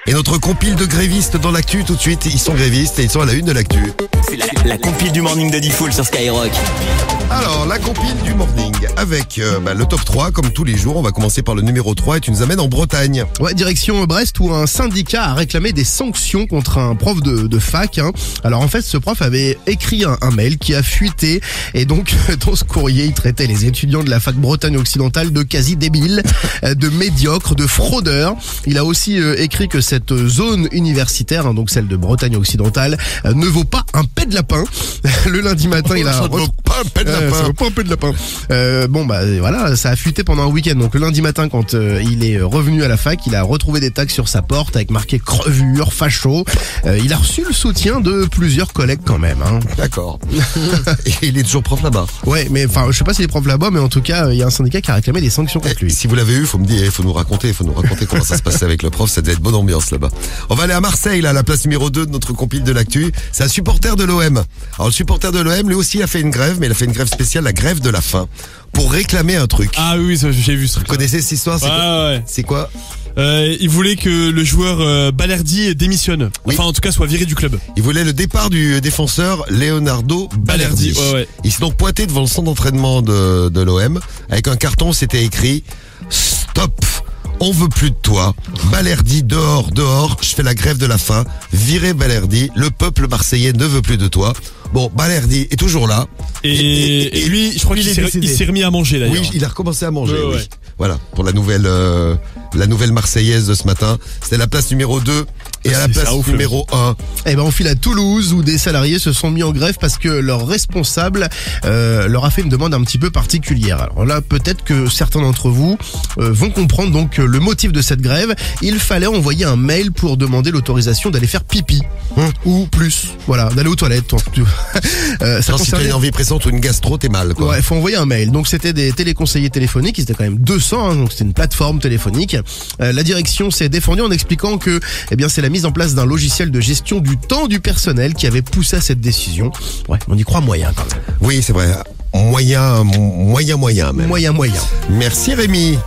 Et notre compile de grévistes dans l'actu tout de suite. Ils sont grévistes et ils sont à la une de l'actu. C'est la compile du morning de Diffoul sur Skyrock. Alors, la compile du morning avec le top 3, comme tous les jours. On va commencer par le numéro 3 et tu nous amènes en Bretagne. Ouais, direction Brest où un syndicat a réclamé des sanctions contre un prof de fac. Alors en fait, ce prof avait écrit un mail qui a fuité et donc dans ce courrier, il traitait les étudiants de la fac Bretagne occidentale de quasi débiles, de médiocres, de fraudeurs. Il a aussi écrit que cette zone universitaire, donc celle de Bretagne occidentale, ne vaut pas un pet de lapin. Le lundi matin, il a Ça ne vaut pas un pet de lapin. ça vaut pas un pet de lapin. Voilà, ça a fuité pendant un week-end. Donc le lundi matin, quand il est revenu à la fac, il a retrouvé des tags sur sa porte avec marqué crevure, facho. Il a reçu le soutien de plusieurs collègues quand même. D'accord. Et il est toujours prof là-bas. Ouais, mais enfin, je sais pas s'il est prof là-bas, mais en tout cas, il y a un syndicat qui a réclamé des sanctions contre lui. Si vous l'avez eu, faut nous raconter comment ça se passait avec le prof. Ça devait être bonne ambiance là-bas. On va aller à Marseille, là, à la place numéro 2 de notre compile de l'actu. C'est un supporter de l'OM. Alors le supporter de l'OM, lui aussi, a fait une grève, mais il a fait une grève spéciale, la grève de la faim, pour réclamer un truc. Ah oui, ça, j'ai vu ça. Vous connaissez cette histoire? Ouais. C'est quoi? Il voulait que le joueur Balerdi démissionne. Oui. Enfin, en tout cas, soit viré du club. Il voulait le départ du défenseur Leonardo Balerdi. Ouais. Il s'est donc pointé devant le centre d'entraînement de l'OM. Avec un carton, c'était écrit « Stop ! On veut plus de toi. Balerdi, dehors, je fais la grève de la faim. Virez Balerdi. Le peuple marseillais ne veut plus de toi. » Bon, Balerdi est toujours là. Et lui, je crois qu'il s'est remis à manger d'ailleurs. Oui, il a recommencé à manger. Ouais. Oui. Voilà, pour la nouvelle Marseillaise de ce matin. C'était la place numéro 2 et à la place numéro 1. Eh ben, on file à Toulouse où des salariés se sont mis en grève parce que leur responsable leur a fait une demande un petit peu particulière. Alors là, peut-être que certains d'entre vous vont comprendre donc le motif de cette grève. Il fallait envoyer un mail pour demander l'autorisation d'aller faire pipi. Ou plus. Voilà, d'aller aux toilettes. Ça si t'as une envie pressante ou une gastro, t'es mal, quoi. Ouais, faut envoyer un mail. Donc c'était des téléconseillers téléphoniques, ils étaient quand même 200, donc c'était une plateforme téléphonique. La direction s'est défendue en expliquant que c'est la mise en place d'un logiciel de gestion du temps du personnel qui avait poussé à cette décision. Ouais, on y croit moyen quand même. Oui, c'est vrai. Moyen même. Moyen. Merci Rémi.